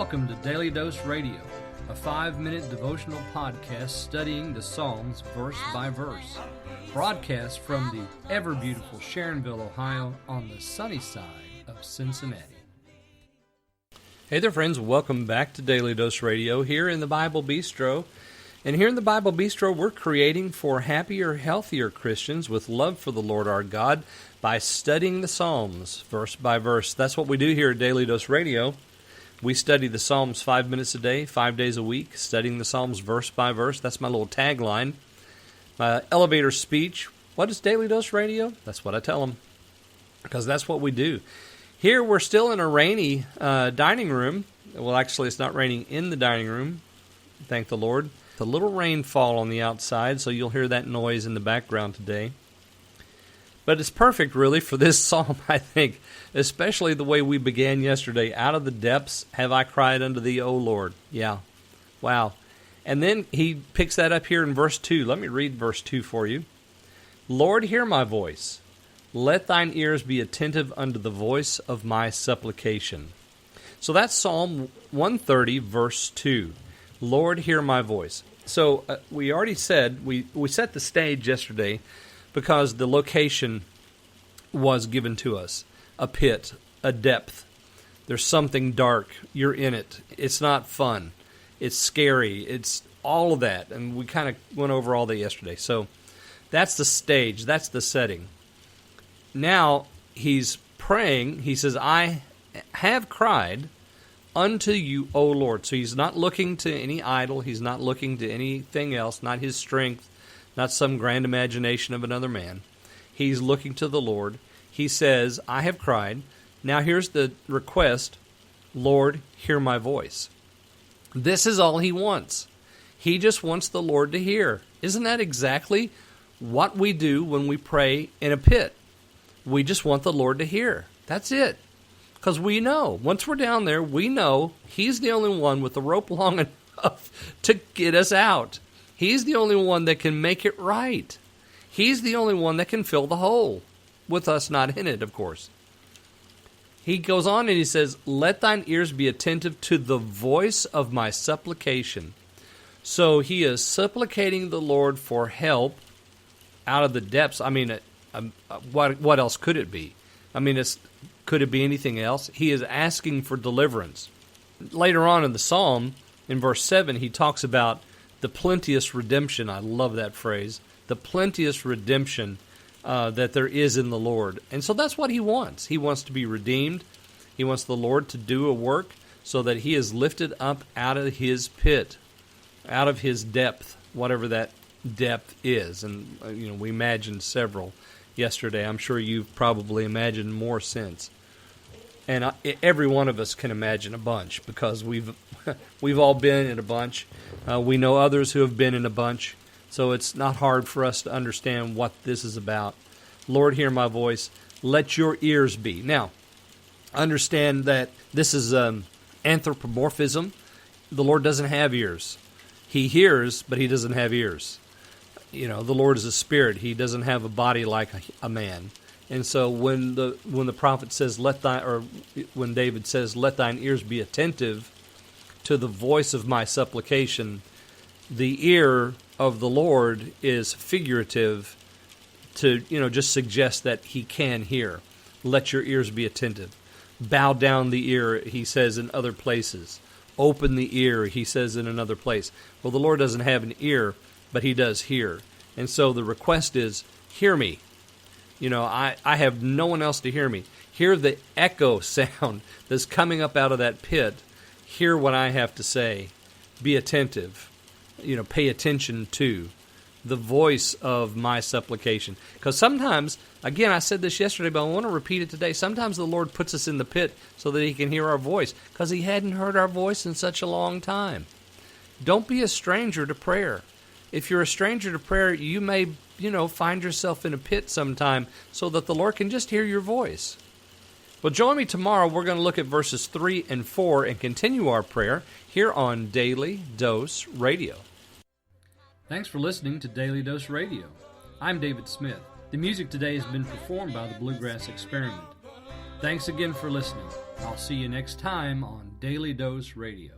welcome to Daily Dose Radio, a 5-minute devotional podcast studying the Psalms verse by verse, broadcast from the ever-beautiful Sharonville, Ohio, on the sunny side of Cincinnati. Hey there, friends. Welcome back to Daily Dose Radio here in the Bible Bistro. And here in the Bible Bistro, we're creating for happier, healthier Christians with love for the Lord our God by studying the Psalms verse by verse. That's what we do here at Daily Dose Radio. We study the Psalms 5 minutes a day, 5 days a week, studying the Psalms verse by verse. That's my little tagline. My elevator speech, what is Daily Dose Radio? That's what I tell them, because that's what we do. Here we're still in a rainy dining room. Well, actually, it's not raining in the dining room, thank the Lord. A little rainfall on the outside, so you'll hear that noise in the background today. But it's perfect, really, for this psalm, I think, especially the way we began yesterday. Out of the depths have I cried unto thee, O Lord. Yeah, wow. And then he picks that up here in verse 2. Let me read verse 2 for you. Lord, hear my voice. Let thine ears be attentive unto the voice of my supplication. So that's Psalm 130, verse 2. Lord, hear my voice. So we already said, we set the stage yesterday because the location was given to us. A pit, a depth. There's something dark. You're in it. It's not fun. It's scary. It's all of that. And we kind of went over all that yesterday. So that's the stage. That's the setting. Now he's praying. He says, I have cried unto you, O Lord. So he's not looking to any idol. He's not looking to anything else, not his strength, not some grand imagination of another man. He's looking to the Lord. He says, I have cried. Now here's the request, Lord, hear my voice. This is all he wants. He just wants the Lord to hear. Isn't that exactly what we do when we pray in a pit? We just want the Lord to hear. That's it. Because we know, once we're down there, we know he's the only one with the rope long enough to get us out. He's the only one that can make it right. He's the only one that can fill the hole, with us not in it, of course. He goes on and he says, let thine ears be attentive to the voice of my supplication. So he is supplicating the Lord for help out of the depths. I mean, what else could it be? I mean, could it be anything else? He is asking for deliverance. Later on in the psalm, in verse 7, he talks about the plenteous redemption. I love that phrase. The plenteous redemption that there is in the Lord. And so that's what he wants. He wants to be redeemed. He wants the Lord to do a work so that he is lifted up out of his pit, out of his depth, whatever that depth is. And we imagined several yesterday. I'm sure you've probably imagined more since. And every one of us can imagine a bunch because we've all been in a bunch. We know others who have been in a bunch. So it's not hard for us to understand what this is about. Lord, hear my voice. Let your ears be. Now, understand that this is anthropomorphism. The Lord doesn't have ears. He hears, but he doesn't have ears. The Lord is a spirit. He doesn't have a body like a man. And so when the prophet says, when David says, let thine ears be attentive to the voice of my supplication, the ear of the Lord is figurative to, just suggest that he can hear. Let your ears be attentive. Bow down the ear, he says in other places. Open the ear, he says in another place. Well, the Lord doesn't have an ear, but he does hear. And so the request is, hear me. I have no one else to hear me. Hear the echo sound that's coming up out of that pit. Hear what I have to say. Be attentive. Pay attention to the voice of my supplication. Because sometimes, again, I said this yesterday, but I want to repeat it today. Sometimes the Lord puts us in the pit so that he can hear our voice, because he hadn't heard our voice in such a long time. Don't be a stranger to prayer. If you're a stranger to prayer, you may, find yourself in a pit sometime so that the Lord can just hear your voice. Well, join me tomorrow. We're going to look at verses 3 and 4 and continue our prayer here on Daily Dose Radio. Thanks for listening to Daily Dose Radio. I'm David Smith. The music today has been performed by the Bluegrass Experiment. Thanks again for listening. I'll see you next time on Daily Dose Radio.